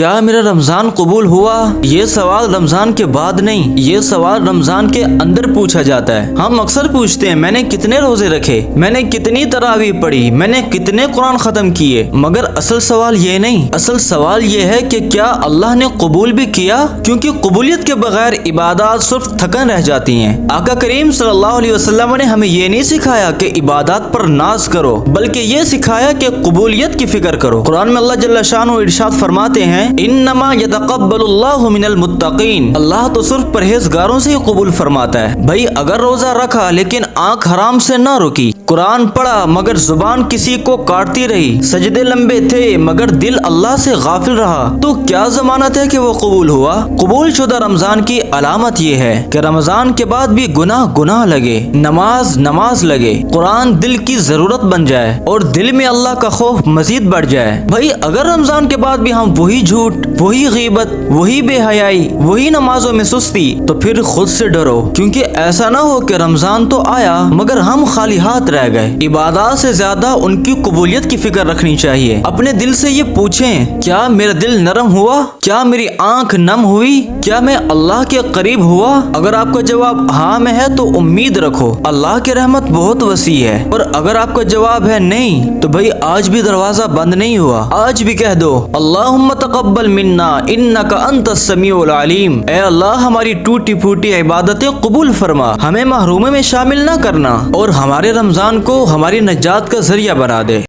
کیا میرا رمضان قبول ہوا؟ یہ سوال رمضان کے بعد نہیں، یہ سوال رمضان کے اندر پوچھا جاتا ہے۔ ہم اکثر پوچھتے ہیں میں نے کتنے روزے رکھے، میں نے کتنی تراویح پڑھی، میں نے کتنے قرآن ختم کیے، مگر اصل سوال یہ نہیں۔ اصل سوال یہ ہے کہ کیا اللہ نے قبول بھی کیا؟ کیونکہ قبولیت کے بغیر عبادات صرف تھکن رہ جاتی ہیں۔ آقا کریم صلی اللہ علیہ وسلم نے ہمیں یہ نہیں سکھایا کہ عبادات پر ناز کرو، بلکہ یہ سکھایا کہ قبولیت کی فکر کرو۔ قرآن میں اللہ جل شانہ ارشاد فرماتے ہیں انما یتقبل اللہ من المتقین، اللہ تو صرف پرہیزگاروں سے ہی قبول فرماتا ہے۔ بھائی اگر روزہ رکھا لیکن آنکھ حرام سے نہ رکی، قرآن پڑھا مگر زبان کسی کو کاٹتی رہی، سجدے لمبے تھے مگر دل اللہ سے غافل رہا، تو کیا ضمانت ہے کہ وہ قبول ہوا؟ قبول شدہ رمضان کی علامت یہ ہے کہ رمضان کے بعد بھی گناہ لگے، نماز لگے، قرآن دل کی ضرورت بن جائے اور دل میں اللہ کا خوف مزید بڑھ جائے۔ بھائی اگر رمضان کے بعد بھی ہم وہی جھوٹ، وہی غیبت، وہی بے حیائی، وہی نمازوں میں سستی، تو پھر خود سے ڈرو، کیونکہ ایسا نہ ہو کہ رمضان تو آیا مگر ہم خالی ہاتھ رہ گئے۔ عبادات سے زیادہ ان کی قبولیت کی فکر رکھنی چاہیے۔ اپنے دل سے یہ پوچھیں کیا میرا دل نرم ہوا؟ کیا میری آنکھ نم ہوئی؟ کیا میں اللہ کے قریب ہوا؟ اگر آپ کا جواب ہاں میں ہے تو امید رکھو، اللہ کی رحمت بہت وسیع ہے، اور اگر آپ کا جواب ہے نہیں تو بھائی آج بھی دروازہ بند نہیں ہوا، آج بھی کہہ دو اللہم تقبل منا انک انت السمیع العلیم، اے اللہ ہماری ٹوٹی پھوٹی عبادتیں قبول فرما، ہمیں محرومے میں شامل نہ کرنا اور ہمارے رمضان کو ہماری نجات کا ذریعہ بنا دے۔